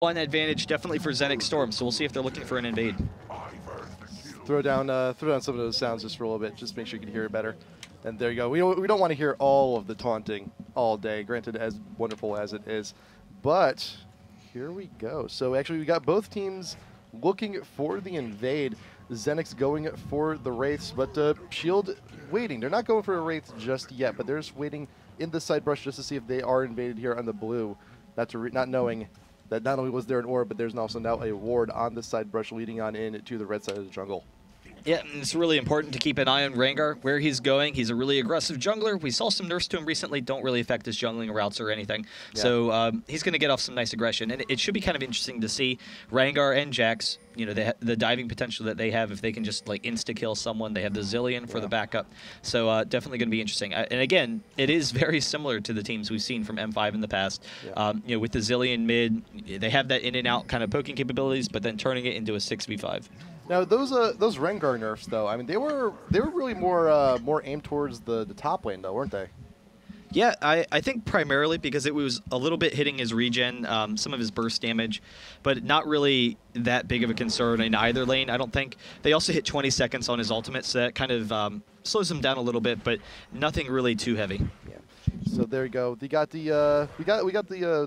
One advantage definitely for Xenics Storm, so we'll see if they're looking for an invade. Throw down some of those sounds just for a little bit, just make sure you can hear it better. And there you go. We don't want to hear all of the taunting all day, granted, as wonderful as it is. But here we go. So actually, we got both teams looking for the invade. Xenics going for the Wraiths, but Shield waiting. They're not going for a Wraith just yet, but they're just waiting in the side brush just to see if they are invaded here on the blue. Not knowing that not only was there an orb, but there's also now a ward on the side brush leading on in to the red side of the jungle. Yeah, and it's really important to keep an eye on Rengar, where he's going. He's a really aggressive jungler. We saw some nerfs to him recently, don't really affect his jungling routes or anything. Yeah. So he's going to get off some nice aggression. And it should be kind of interesting to see Rengar and Jax, you know, the diving potential that they have if they can just like insta-kill someone. They have the Zillion for the backup. So definitely going to be interesting. And again, it is very similar to the teams we've seen from M5 in the past. Yeah. You know, with the Zillion mid, they have that in and out kind of poking capabilities, but then turning it into a 6v5. Now those Rengar nerfs though, I mean they were really more aimed towards the top lane though, weren't they? Yeah, I think primarily because it was a little bit hitting his regen, some of his burst damage, but not really that big of a concern in either lane, I don't think. They also hit 20 seconds on his ultimate, so that kind of slows him down a little bit, but nothing really too heavy. Yeah. So there you go. We got the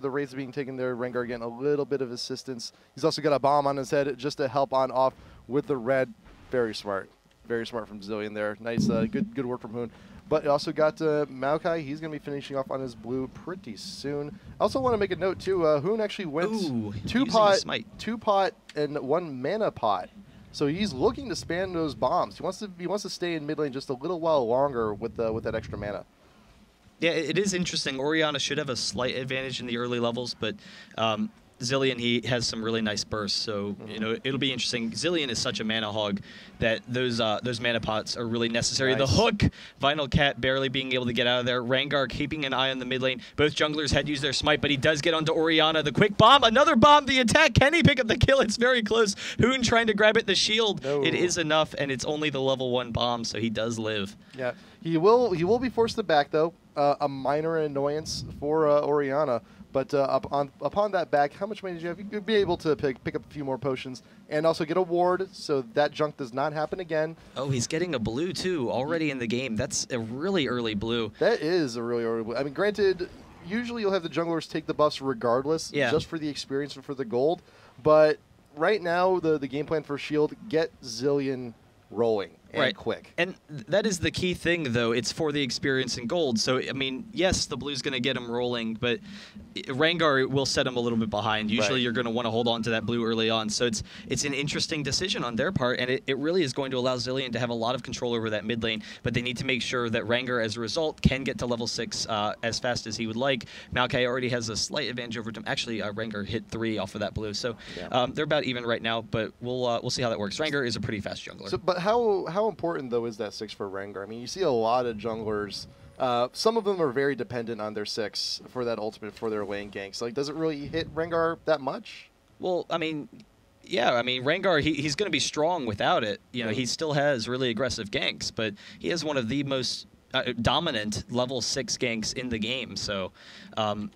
Wraiths being taken there. Rengar getting a little bit of assistance. He's also got a bomb on his head just to help on off with the red. Very smart from Zillion there. Nice, good work from Hoon. But also got Maokai. He's going to be finishing off on his blue pretty soon. I also want to make a note too. Hoon actually went two pot and 1 mana pot. So he's looking to spam those bombs. He wants to stay in mid lane just a little while longer with that extra mana. Yeah, it is interesting. Orianna should have a slight advantage in the early levels, but Zillion, he has some really nice bursts, so you know it'll be interesting. Zillion is such a mana hog that those mana pots are really necessary. Nice. The hook, Vinyl Cat barely being able to get out of there. Rengar keeping an eye on the mid lane. Both junglers had used their smite, but he does get onto Orianna. The quick bomb, another bomb, the attack. Can he pick up the kill? It's very close. Hoon trying to grab it, the shield. No. It is enough, and it's only the level 1 bomb, so he does live. Yeah, he will be forced to back though. A minor annoyance for Orianna. But upon that back, how much money did you have? You could be able to pick up a few more potions and also get a ward so that junk does not happen again. Oh, he's getting a blue too already in the game. That's a really early blue. That is a really early blue. I mean, granted, usually you'll have the junglers take the buffs regardless, just for the experience and for the gold. But right now, the game plan for Shield, get Zillion rolling. And quick. And that is the key thing, though. It's for the experience and gold. So, I mean, yes, the blue's going to get him rolling, but Rengar will set him a little bit behind. Usually you're going to want to hold on to that blue early on. So it's an interesting decision on their part, and it really is going to allow Zillion to have a lot of control over that mid lane, but they need to make sure that Rengar, as a result, can get to level 6 as fast as he would like. Maokai already has a slight advantage over him. Actually, Rengar hit 3 off of that blue. So they're about even right now, but we'll see how that works. Rengar is a pretty fast jungler. So, but how important, though, is that 6 for Rengar? I mean, you see a lot of junglers. Some of them are very dependent on their 6 for that ultimate for their lane ganks. Like, does it really hit Rengar that much? Well, I mean, yeah, I mean, Rengar, he's going to be strong without it. You know, he still has really aggressive ganks, but he has one of the most dominant level 6 ganks in the game. So,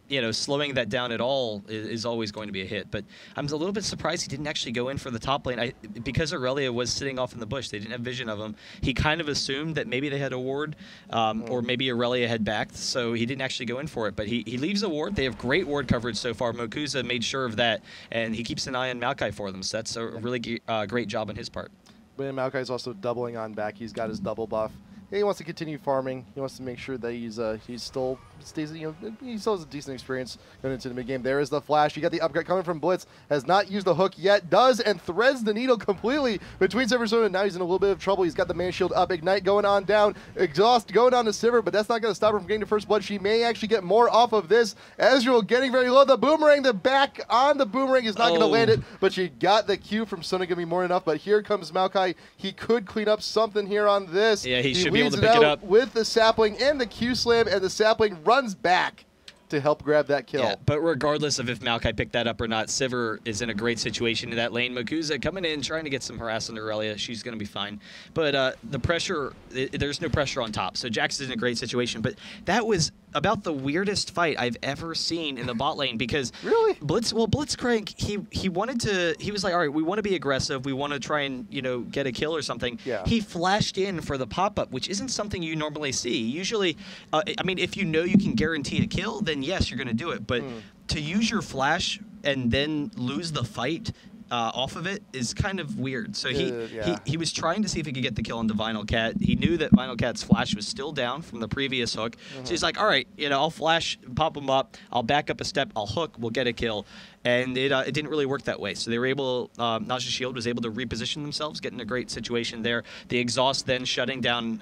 you know, slowing that down at all is always going to be a hit. But I'm a little bit surprised he didn't actually go in for the top lane. Because Aurelia was sitting off in the bush, they didn't have vision of him. He kind of assumed that maybe they had a ward, or maybe Aurelia had backed, so he didn't actually go in for it. But he leaves a ward. They have great ward coverage so far. Mokuza made sure of that, and he keeps an eye on Maokai for them. So that's a really great job on his part. But Maokai's also doubling on back. He's got his double buff. He wants to continue farming. He wants to make sure that he still stays, you know, he still has a decent experience going into the mid game. There is the flash. You got the upgrade coming from Blitz. Has not used the hook yet. Does, and threads the needle completely between Silverstone, and now he's in a little bit of trouble. He's got the man shield up. Ignite going on down. Exhaust going on to Sivir, but that's not going to stop her from getting to first blood. She may actually get more off of this. Ezreal getting very low. The boomerang, the back on the boomerang is not going to land it, but she got the Q from Sona, going to be more than enough. But here comes Maokai. He could clean up something here on this. Yeah, he should be able to pick it up with the sapling and the Q slam, and the sapling runs back to help grab that kill. Yeah, but regardless of if Maokai picked that up or not, Sivir is in a great situation in that lane. Mokuza coming in, trying to get some harass on Aurelia. She's going to be fine. But the pressure, there's no pressure on top. So Jax is in a great situation. But that was about the weirdest fight I've ever seen in the bot lane because really Blitzcrank he was like, all right, we want to be aggressive, we want to try and get a kill or something. Yeah. He flashed in for the pop-up, which isn't something you normally see. Usually, I mean, if you can guarantee a kill, then yes, you're going to do it. But to use your flash and then lose the fight off of it is kind of weird. So he was trying to see if he could get the kill on the Vinyl Cat. He knew that Vinyl Cat's flash was still down from the previous hook. So he's like, all right, I'll flash, pop him up, I'll back up a step, I'll hook, we'll get a kill. And it didn't really work that way. So they were able, NaJin Shield was able to reposition themselves, get in a great situation there. The exhaust then shutting down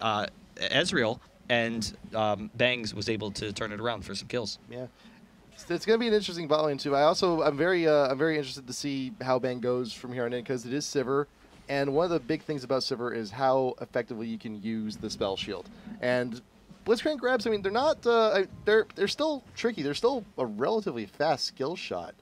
Ezreal, and Bangs was able to turn it around for some kills. Yeah. It's going to be an interesting bot lane too. I'm very interested to see how Bang goes from here on in because it is Sivir, and one of the big things about Sivir is how effectively you can use the spell shield. And Blitzcrank grabs, I mean, they're not they're still tricky. They're still a relatively fast skill shot.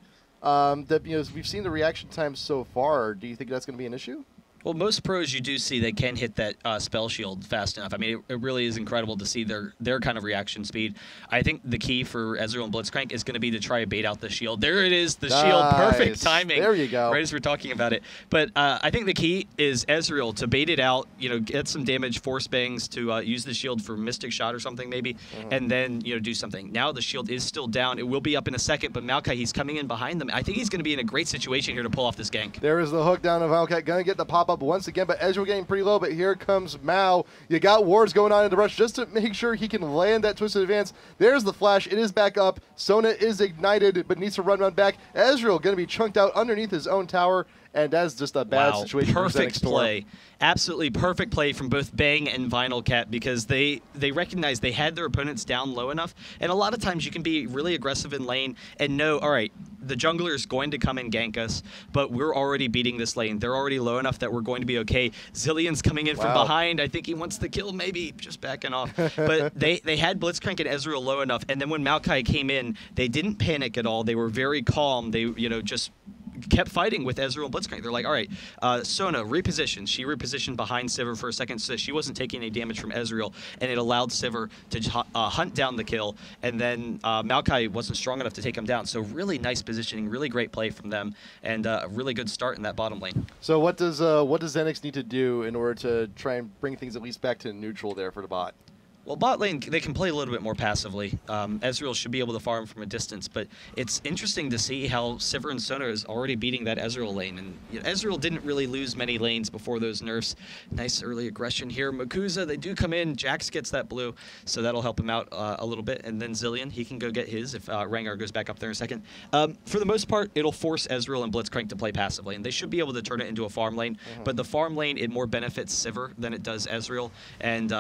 We've seen the reaction time so far. Do you think that's going to be an issue? Well, most pros you do see they can hit that spell shield fast enough. I mean, it really is incredible to see their kind of reaction speed. I think the key for Ezreal and Blitzcrank is going to be to try to bait out the shield. There it is, the shield. Perfect timing. There you go. Right as we're talking about it. But I think the key is Ezreal to bait it out, get some damage, force Bangs to use the shield for Mystic Shot or something maybe, and then, do something. Now the shield is still down. It will be up in a second, but Maokai, he's coming in behind them. I think he's going to be in a great situation here to pull off this gank. There is the hook down of Maokai. Going to get the pop-up once again, but Ezreal getting pretty low, but here comes Mao. You got wards going on in the rush just to make sure he can land that twisted advance. There's the flash. It is back up. Sona is ignited, but needs to run back. Ezreal going to be chunked out underneath his own tower, and that's just a bad situation. Perfect play. Absolutely perfect play from both Bang and Vinyl Cat because they recognized they had their opponents down low enough, and a lot of times you can be really aggressive in lane and know, all right, the jungler is going to come and gank us, but we're already beating this lane. They're already low enough that we're going to be okay. Zillion's coming in from behind. I think he wants the kill, maybe just backing off. But they had Blitzcrank and Ezreal low enough, and then when Maokai came in, they didn't panic at all. They were very calm. They just kept fighting with Ezreal and Blitzcrank. They're like, all right, Sona repositioned. She repositioned behind Sivir for a second so that she wasn't taking any damage from Ezreal, and it allowed Sivir to hunt down the kill, and then Maokai wasn't strong enough to take him down. So really nice positioning, really great play from them, and a really good start in that bottom lane. So what does Xenics need to do in order to try and bring things at least back to neutral there for the bot? Well, bot lane, they can play a little bit more passively. Ezreal should be able to farm from a distance, but it's interesting to see how Sivir and Sona is already beating that Ezreal lane. And Ezreal didn't really lose many lanes before those nerfs. Nice early aggression here. Makuza, they do come in. Jax gets that blue, so that'll help him out a little bit. And then Zillion, he can go get his if Rengar goes back up there in a second. For the most part, it'll force Ezreal and Blitzcrank to play passively, and they should be able to turn it into a farm lane. But the farm lane, it more benefits Sivir than it does Ezreal. And,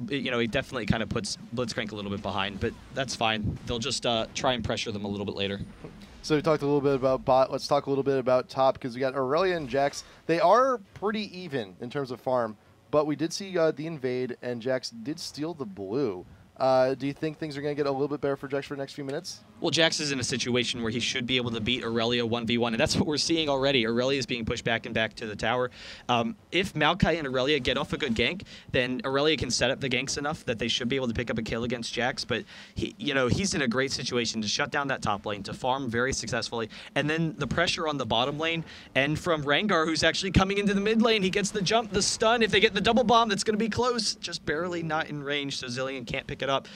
it definitely kind of puts Blitzcrank a little bit behind, but that's fine. They'll just try and pressure them a little bit later. So we talked a little bit about bot. Let's talk a little bit about top, because we got Aurelia and Jax. They are pretty even in terms of farm, but we did see the invade, and Jax did steal the blue. Do you think things are going to get a little bit better for Jax for the next few minutes? Well, Jax is in a situation where he should be able to beat Aurelia 1v1, and that's what we're seeing already. Aurelia is being pushed back and back to the tower. If Maokai and Aurelia get off a good gank, then Aurelia can set up the ganks enough that they should be able to pick up a kill against Jax, but he's in a great situation to shut down that top lane, to farm very successfully, and then the pressure on the bottom lane, and from Rengar, who's actually coming into the mid lane, he gets the jump, the stun. If they get the double bomb, that's going to be close, just barely not in range, so Zillion can't pick it up.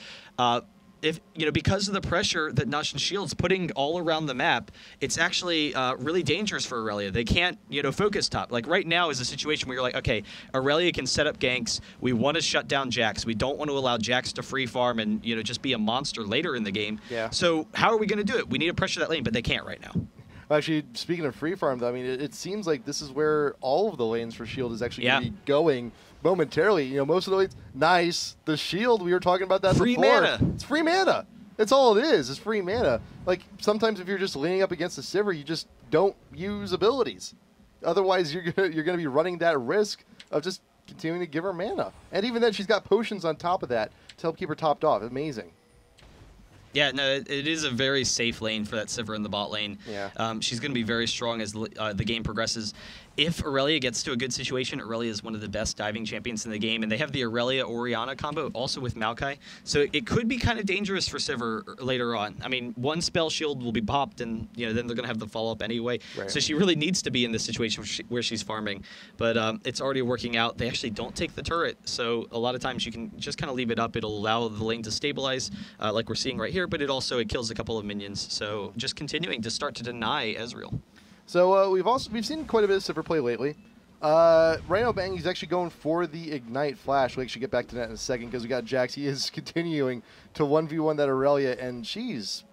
Because of the pressure that NaJin Shield's putting all around the map, it's actually really dangerous for Aurelia. They can't, focus top. Like right now is a situation where you're like, okay, Aurelia can set up ganks. We want to shut down Jax. We don't want to allow Jax to free farm and, just be a monster later in the game. Yeah. So how are we going to do it? We need to pressure that lane, but they can't right now. Actually, speaking of free farm, though, I mean, it seems like this is where all of the lanes for Shield is actually going to be going momentarily. Most of the lanes, nice. The Shield, we were talking about that free before. Mana. It's free mana. That's all it is free mana. Like, sometimes if you're just leaning up against the Sivir, you just don't use abilities. Otherwise, you're gonna be running that risk of just continuing to give her mana. And even then, she's got potions on top of that to help keep her topped off. Amazing. Yeah, no, it is a very safe lane for that Sivir in the bot lane. Yeah. She's going to be very strong as the game progresses. if Aurelia gets to a good situation, Aurelia is one of the best diving champions in the game, and they have the Aurelia-Orianna combo also with Maokai, so it could be kind of dangerous for Sivir later on. I mean, one spell shield will be popped, and then they're going to have the follow-up anyway, so she really needs to be in this situation where she's farming, but it's already working out. They actually don't take the turret, so a lot of times you can just kind of leave it up. It'll allow the lane to stabilize, like we're seeing right here, but it kills a couple of minions, so just continuing to start to deny Ezreal. So we've seen quite a bit of Sivir play lately. Right now, He's actually going for the Ignite Flash. We'll actually get back to that in a second because we got Jax. He is continuing to 1v1 that Aurelia, and she's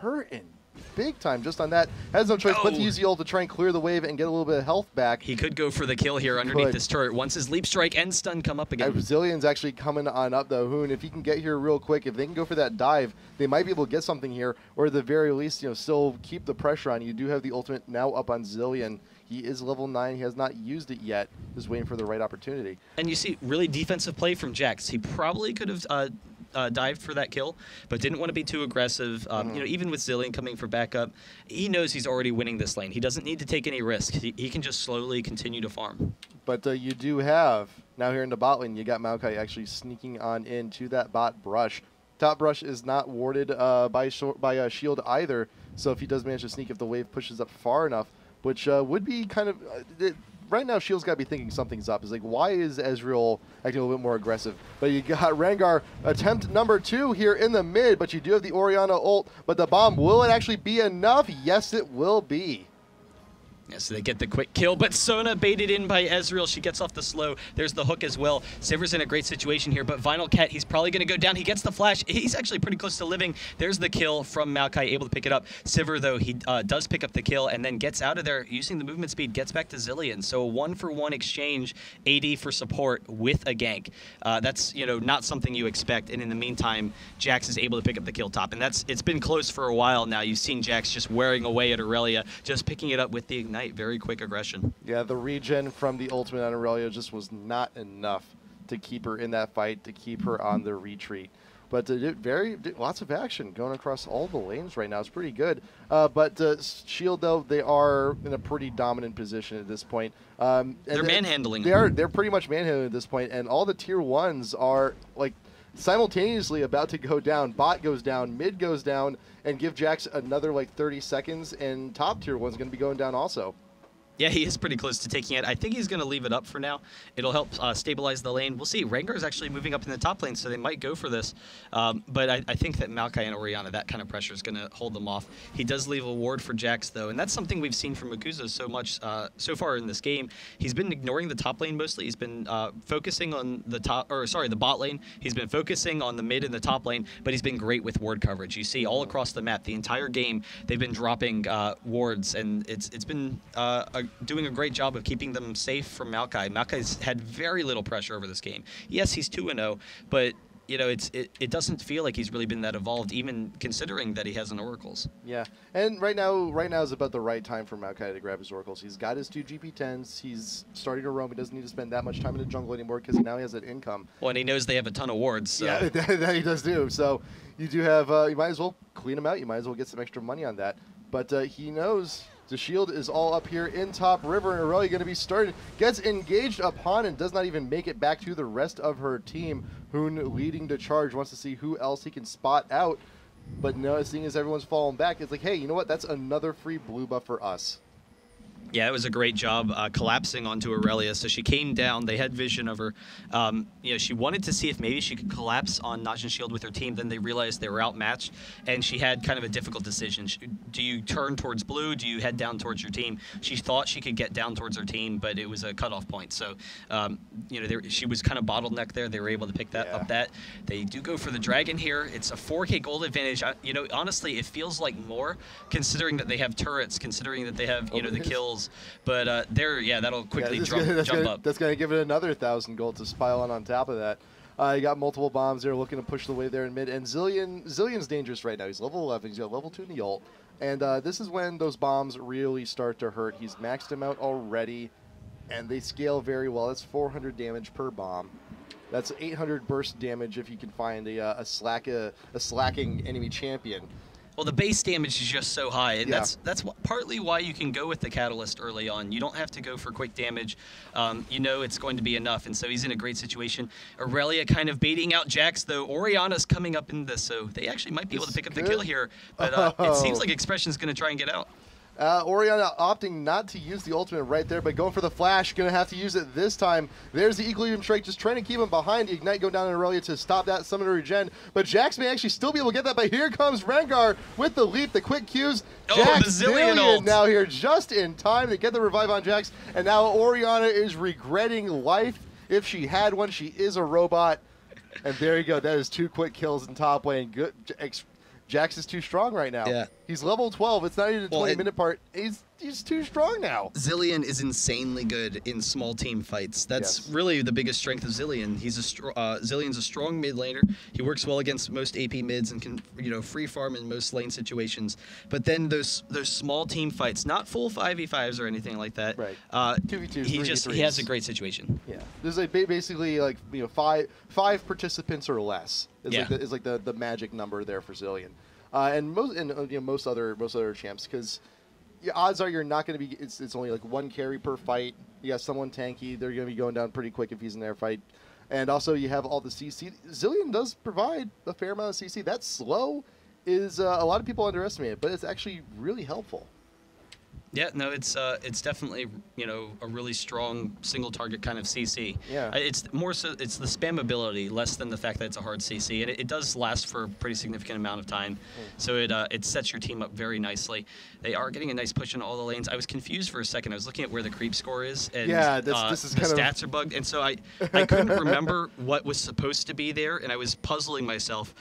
hurting big time just on that. Has no choice but to use the ult to try and clear the wave and get a little bit of health back. He could go for the kill here underneath this turret once his Leap Strike and Stun come up again. Zillion's actually coming on up, though. Hoon, if he can get here real quick, if they can go for that dive, they might be able to get something here, or at the very least, still keep the pressure on. You do have the ultimate now up on Zillion. He is level 9. He has not used it yet. Just waiting for the right opportunity. And you see really defensive play from Jax. He probably could have dived for that kill, but didn't want to be too aggressive. Even with Zillion coming for backup, he knows he's already winning this lane. He doesn't need to take any risks. He can just slowly continue to farm. But you do have, now here in the bot lane, you got Maokai actually sneaking on into that bot brush. Top brush is not warded by shield either, so if he does manage to sneak, if the wave pushes up far enough, which would be kind of... right now, Shield's got to be thinking something's up. It's like, why is Ezreal acting a little bit more aggressive? But you got Rengar attempt number 2 here in the mid, but you do have the Orianna ult, but the bomb, will it actually be enough? Yes, it will be. Yeah, so they get the quick kill, but Sona baited in by Ezreal. She gets off the slow. There's the hook as well. Sivir's in a great situation here, but Vinyl Cat, he's probably going to go down. He gets the flash. He's actually pretty close to living. There's the kill from Maokai, able to pick it up. Sivir, though, he does pick up the kill and then gets out of there using the movement speed, gets back to Zillion. So a 1-for-1 exchange, AD for support with a gank. That's, not something you expect. And in the meantime, Jax is able to pick up the kill top. And it's been close for a while now. You've seen Jax just wearing away at Aurelia, just picking it up with the Ignite. Very quick aggression. Yeah, the regen from the ultimate on Aurelia just was not enough to keep her in that fight, to keep her on the retreat. But lots of action going across all the lanes right now. It's pretty good. But Shield, though, they are in a pretty dominant position at this point. They're manhandling. They're pretty much manhandling at this point, and all the tier 1s are like simultaneously about to go down. Bot goes down, mid goes down, and give Jax another like 30 seconds, and top tier 1's going to be going down also. Yeah, he is pretty close to taking it. I think he's going to leave it up for now. It'll help stabilize the lane. We'll see. Rengar is actually moving up in the top lane, so they might go for this. But I think that Maokai and Orianna, that kind of pressure is going to hold them off. He does leave a ward for Jax, though, and that's something we've seen from Makuza so much so far in this game. He's been ignoring the top lane mostly. He's been focusing on the bot lane. He's been focusing on the mid and the top lane, but he's been great with ward coverage. You see all across the map, the entire game, they've been dropping wards, and it's been doing a great job of keeping them safe from Maokai. Maokai's had very little pressure over this game. Yes, he's 2-0, but it doesn't feel like he's really been that evolved, even considering that he has an Oracles. Yeah, and right now is about the right time for Maokai to grab his Oracles. He's got his 2 GP10s. He's starting to roam. He doesn't need to spend that much time in the jungle anymore because now he has that income. Well, and he knows they have a ton of wards. So. Yeah, that he does do. So you do have, you might as well clean him out. You might as well get some extra money on that. But he knows the shield is all up here in top river, and Aurelia going to be started. Gets engaged upon and does not even make it back to the rest of her team. Hoon leading the charge, wants to see who else he can spot out. But no, seeing as everyone's falling back, it's like, hey, you know what? That's another free blue buff for us. Yeah, it was a great job collapsing onto Aurelia. So she came down. They had vision of her. She wanted to see if maybe she could collapse on NaJin Shield with her team. Then they realized they were outmatched, and she had kind of a difficult decision. Do you turn towards blue? Do you head down towards your team? She thought she could get down towards her team, but it was a cutoff point. So, she was kind of bottlenecked there. They were able to pick that up. They do go for the dragon here. It's a 4K gold advantage. Honestly, it feels like more, considering that they have turrets, considering that they have the kills. But that'll quickly jump up. That's going to give it another 1,000 gold to pile on top of that. You got multiple bombs there looking to push the wave there in mid. And Zillion's dangerous right now. He's level 11. He's got level 2 in the ult. And this is when those bombs really start to hurt. He's maxed them out already, and they scale very well. That's 400 damage per bomb. That's 800 burst damage if you can find a slacking enemy champion. Well, the base damage is just so high, and Yeah. that's partly why you can go with the Catalyst early on. You don't have to go for quick damage. You know it's going to be enough, and so he's in a great situation. Aurelia kind of baiting out Jax, though. Orianna's coming up in this, so they actually might be able to pick up the kill here, but it seems like Expression's going to try and get out. Orianna opting not to use the ultimate right there, but going for the flash. Going to have to use it this time. There's the Equilibrium Strike, just trying to keep him behind. The Ignite going down on Aurelia to stop that summon regen. But Jax may actually still be able to get that, but here comes Rengar with the leap, the quick Qs. Jax Zillion now here just in time to get the revive on Jax. And now Orianna is regretting life. If she had one, she is a robot. And there you go. That is 2 quick kills in top lane. Good. Jax is too strong right now. Yeah. He's level 12. It's not even a 20-minute part. He's too strong now. Zillion is insanely good in small team fights. That's really the biggest strength of Zillion. He's Zillion's a strong mid laner. He works well against most AP mids and can free farm in most lane situations. But then those small team fights, not full 5v5s or anything like that. Right. 2v2s. He has a great situation. Yeah. There's like basically like five participants or less. Is like the magic number there for Zillion. And most other champs, because odds are you're not going to be. It's only like 1 carry per fight. You got someone tanky. They're going to be going down pretty quick if he's in their fight. And also you have all the CC. Zillion does provide a fair amount of CC. That slow is a lot of people underestimate it, but it's actually really helpful. Yeah, no, it's definitely a really strong single target kind of CC. Yeah. It's more so it's the spammability less than the fact that it's a hard CC, and it does last for a pretty significant amount of time. So it sets your team up very nicely. They are getting a nice push in all the lanes. I was confused for a second. I was looking at where the creep score is, and this is the kind stats are bugged, and so I couldn't remember what was supposed to be there, and I was puzzling myself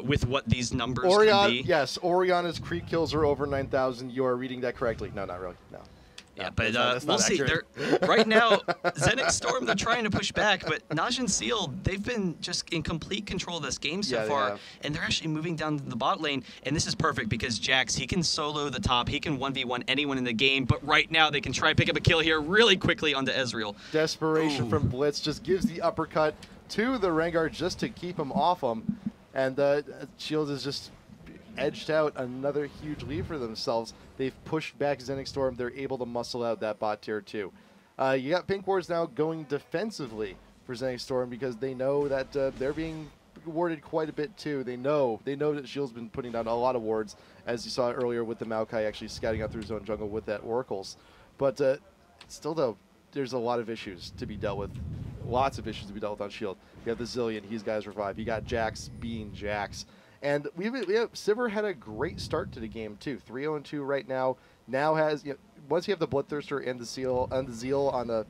with what these numbers could be. Yes, Orianna's creep kills are over 9,000. You are reading that correctly. No, not really. No. Yeah, but we'll see. Right now, Xenics Storm, they're trying to push back, but NaJin Seal, they've been just in complete control of this game so far, and they're actually moving down the bot lane, and this is perfect because Jax, he can solo the top, he can 1v1 anyone in the game, but right now they can try and pick up a kill here really quickly onto Ezreal. Desperation from Blitz just gives the uppercut to the Rengar just to keep him off him, and Shield is just edged out another huge lead for themselves. They've pushed back Xenics Storm. They're able to muscle out that bot tier 2. You got Pink Wards now going defensively for Xenics Storm because they know that they're being warded quite a bit too. They know that Shield's been putting down a lot of wards, as you saw earlier with the Maokai actually scouting out through zone jungle with that Oracles. But still though, there's a lot of issues to be dealt with. Lots of issues to be dealt with on Shield. You got the Zillion, he's got his revive. You got Jax being Jax. And Sivir had a great start to the game too. 3-0-2 right now. Now has once you have the Bloodthirster and the Zeal on the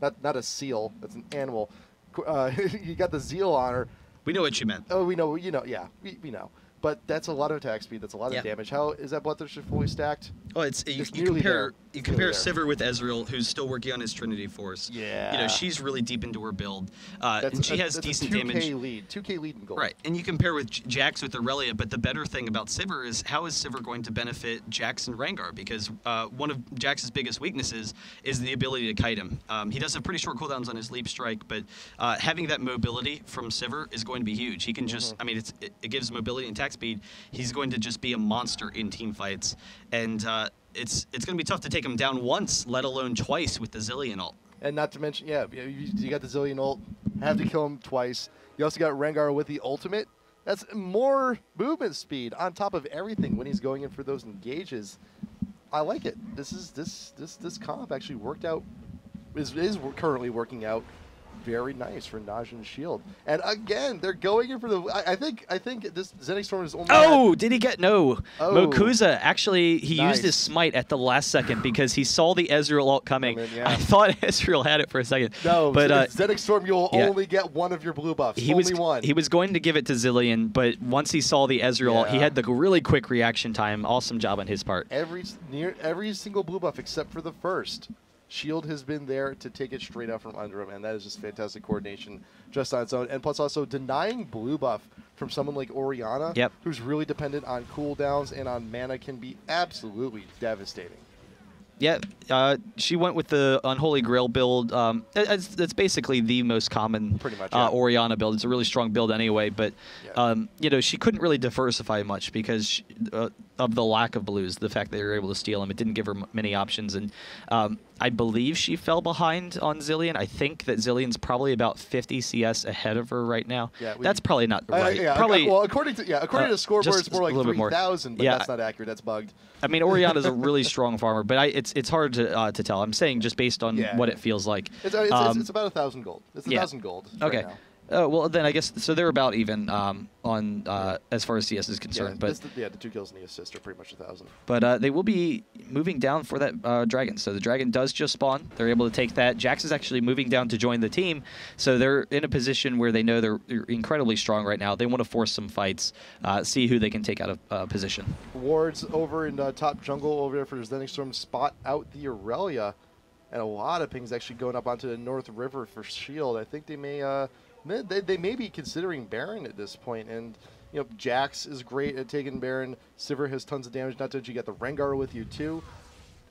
not a seal, that's an animal. You got the Zeal on her. We know what you meant. Oh, we know. Yeah, we know. But that's a lot of attack speed. That's a lot of damage. How is that Bloodthirster fully stacked? Oh, you compare Sivir with Ezreal, who's still working on his Trinity Force. Yeah. She's really deep into her build, and she has decent damage. 2K lead in gold. Right, and you compare with Jax with Aurelia, but the better thing about Sivir is how is Sivir going to benefit Jax and Rengar? Because one of Jax's biggest weaknesses is the ability to kite him. He does have pretty short cooldowns on his leap strike, but having that mobility from Sivir is going to be huge. He can just, it gives mobility and attack speed. He's going to just be a monster in team fights, and it's going to be tough to take him down once, let alone twice with the Zillion ult. And not to mention, you got the Zillion ult, have to kill him twice. You also got Rengar with the ultimate. That's more movement speed on top of everything when he's going in for those engages. I like it. This comp actually worked out, is currently working out very nice for NaJin Shield. And again, they're going in for the. I think this Xenics Storm is only. Oh, did he get no? Oh. Mokuza actually he used his smite at the last second because he saw the Ezreal ult coming. I thought Ezreal had it for a second. No, but Xenics Storm, you'll only get one of your blue buffs. Only one. He was going to give it to Zillion, but once he saw the Ezreal ult, he had the really quick reaction time. Awesome job on his part. Every single blue buff except for the first. Shield has been there to take it straight out from under him, and that is just fantastic coordination just on its own. And plus also denying blue buff from someone like Orianna, who's really dependent on cooldowns and on mana, can be absolutely devastating. Yeah, she went with the Unholy Grail build. That's basically the most common Pretty much, yeah. Orianna build. It's a really strong build anyway, but you know, she couldn't really diversify much because of the lack of blues, the fact that they were able to steal them. It didn't give her many options, and I believe she fell behind on Zilean. I think that Zillian's probably about 50 CS ahead of her right now. Yeah, that's probably not right. Probably, well, according to the scoreboard, it's more like 3,000, but that's not accurate. That's bugged. I mean, Orianna's a really strong farmer, but it's hard to tell. I'm saying just based on what it feels like. It's about 1,000 gold. It's 1,000 gold. Okay. Right now. Well, then I guess so. They're about even on as far as CS is concerned. Yeah, but the 2 kills and the assist are pretty much 1,000. But they will be moving down for that dragon. So the dragon does just spawn. They're able to take that. Jax is actually moving down to join the team. So they're in a position where they know they're incredibly strong right now. They want to force some fights, see who they can take out of position. Wards over in top jungle over there for the Xenics Storm spot out the Aurelia, and a lot of pings actually going up onto the North River for Shield. I think they may. They may be considering Baron at this point, and you know, Jax is great at taking Baron. Sivir has tons of damage. Not to mention you got the Rengar with you too.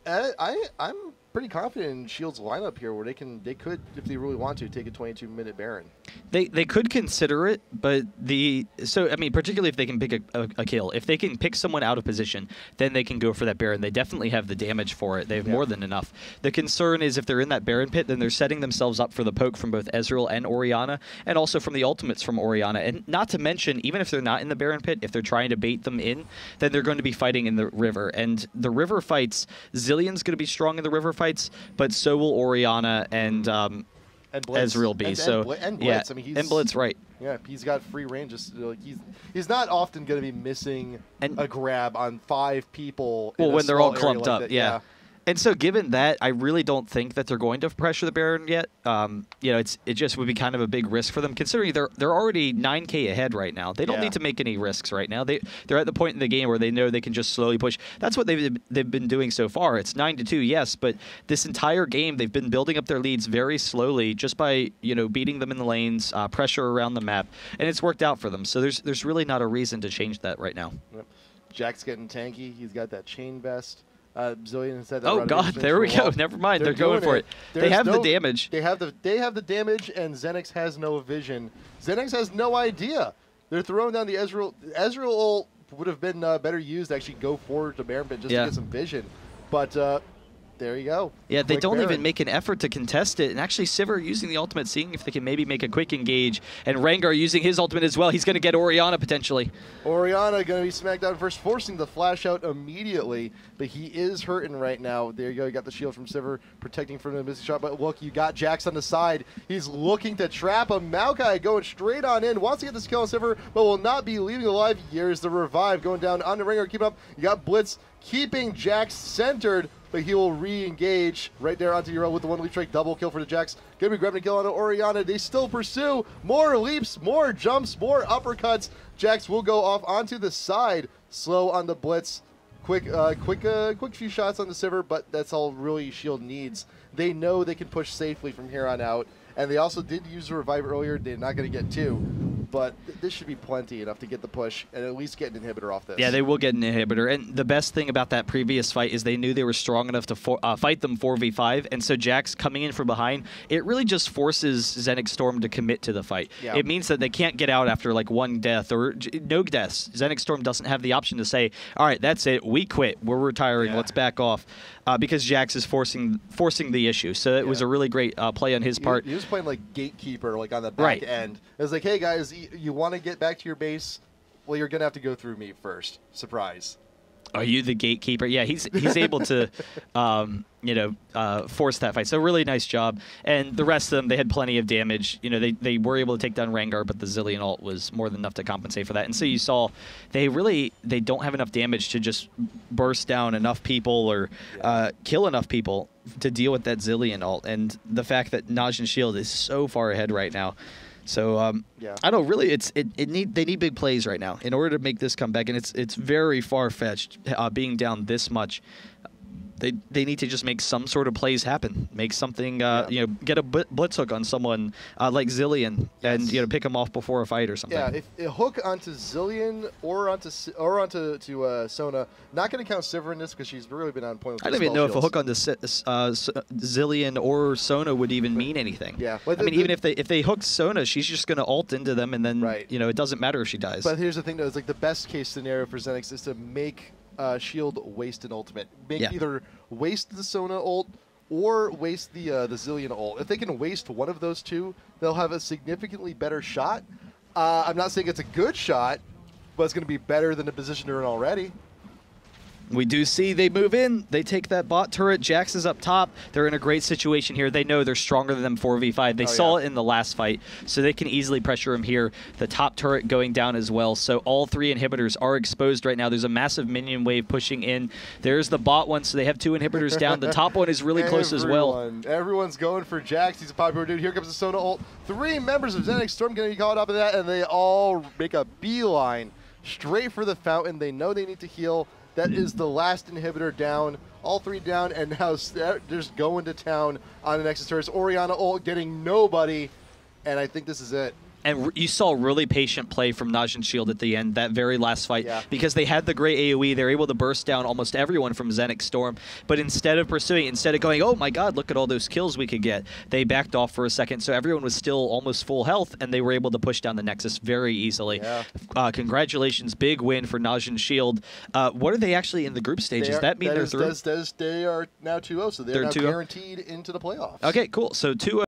I'm pretty confident in Shield's lineup here, where they could, if they really want to, take a 22-minute Baron. They could consider it, but I mean, particularly if they can pick a kill. If they can pick someone out of position, then they can go for that Baron. They definitely have the damage for it. They have more than enough. The concern is if they're in that Baron pit, then they're setting themselves up for the poke from both Ezreal and Orianna, and also from the ultimates from Orianna. And not to mention, even if they're not in the Baron pit, if they're trying to bait them in, then they're going to be fighting in the river. And the river fights, Zillion's going to be strong in the river fights, but so will Orianna and Ezreal be. And Blitz. I mean, and Blitz, right. Yeah, he's got free range. Just like he's not often going to be missing a grab on 5 people. Well, when they're all clumped like up, yeah. And so given that, I really don't think that they're going to pressure the Baron yet. You know, it just would be kind of a big risk for them, considering they're already 9K ahead right now. They don't need to make any risks right now. They're at the point in the game where they know they can just slowly push. That's what they've been doing so far. It's 9-2, yes, but this entire game they've been building up their leads very slowly, just by beating them in the lanes, pressure around the map, and it's worked out for them. So there's really not a reason to change that right now. Yep. Jack's getting tanky. He's got that chain vest. Zillion said that. Oh God! There we go. Never mind. They're going for it. They have the damage. They have the damage, and Xenix has no vision. Xenix has no idea. They're throwing down the Ezreal. Ezreal would have been better used to actually go forward to Baron Pit just to get some vision. But there you go. Yeah, they don't even make an effort to contest it. And actually, Sivir using the ultimate, seeing if they can maybe make a quick engage. And Rengar using his ultimate as well. He's going to get Orianna potentially. Orianna going to be smacked down first, forcing the flash out immediately. But he is hurting right now. There you go. You got the shield from Sivir protecting from the missing shot. But look, you got Jax on the side. He's looking to trap him. Maokai going straight on in. Wants to get this kill on Sivir, but will not be leaving alive. Here's the revive going down on the Rengar. Keep up. You got Blitz keeping Jax centered, but he will re-engage right there onto Euro with the 1 leap strike. Double kill for the Jax. Gonna be grabbing a kill on Orianna. They still pursue. More leaps, more jumps, more uppercuts. Jax will go off onto the side. Slow on the Blitz. Quick few shots on the Sivir, but that's all really Shield needs. They know they can push safely from here on out. And they also did use the revive earlier. They're not going to get 2, but this should be plenty enough to get the push and at least get an inhibitor off this. Yeah, they will get an inhibitor. And the best thing about that previous fight is they knew they were strong enough to fight them 4v5. And so Jax coming in from behind, it really just forces Xenix Storm to commit to the fight. Yeah. It means that they can't get out after like 1 death or no deaths. Xenix Storm doesn't have the option to say, all right, that's it, we quit, we're retiring, let's back off. Because Jax is forcing the issue. So it was a really great play on his part. He was playing like gatekeeper, like on the back end. It was like, hey guys, you want to get back to your base? Well, you're gonna have to go through me first. Surprise. Are you the gatekeeper? Yeah, he's able to, force that fight. So really nice job. And the rest of them, they had plenty of damage. They were able to take down Rengar, but the Zillion ult was more than enough to compensate for that. And so you saw they don't have enough damage to just burst down enough people or kill enough people to deal with that Zillion ult. And the fact that NaJin Shield is so far ahead right now. So I don't really. They need big plays right now in order to make this comeback, and it's very far fetched being down this much. They need to just make some sort of plays happen. Make something, you know, get a blitz hook on someone like Zillion, and you know, pick him off before a fight or something. Yeah, if a hook onto Zillion or onto Sona, not going to count Sivir in this because she's really been on point with I don't even know if a hook onto Zillion or Sona would even mean anything. Yeah, I mean, even if they hook Sona, she's just going to ult into them, and then you know, it doesn't matter if she dies. But here's the thing, though: it's like the best case scenario for Xenics is to make Shield waste an ultimate. Make either waste the Sona ult or waste the Zillion ult. If they can waste one of those two, they'll have a significantly better shot. I'm not saying it's a good shot, but it's going to be better than the position they're in already. We do see they move in. They take that bot turret. Jax is up top. They're in a great situation here. They know they're stronger than them 4v5. They saw it in the last fight, so they can easily pressure him here. The top turret going down as well. So all 3 inhibitors are exposed right now. There's a massive minion wave pushing in. There's the bot one, so they have 2 inhibitors down. The top one is really close as well. Everyone's going for Jax. He's a popular dude. Here comes the Sona ult. 3 members of Xenics Storm going to be caught up in that, and they all make a beeline straight for the fountain. They know they need to heal. That is the last inhibitor down. All 3 down, and now they're just going to town on the Nexus turrets. Orianna ult getting nobody, and I think this is it. And you saw really patient play from NaJin Shield at the end, that very last fight, because they had the great AoE. They were able to burst down almost everyone from Xenics Storm. But instead of pursuing, instead of going, oh my god, look at all those kills we could get, they backed off for a second. So everyone was still almost full health, and they were able to push down the Nexus very easily. Congratulations, big win for NaJin Shield. What are they actually in the group stage? Does that mean they're through? They are now 2-0, so they're now guaranteed into the playoffs. Okay, cool. So 2-0.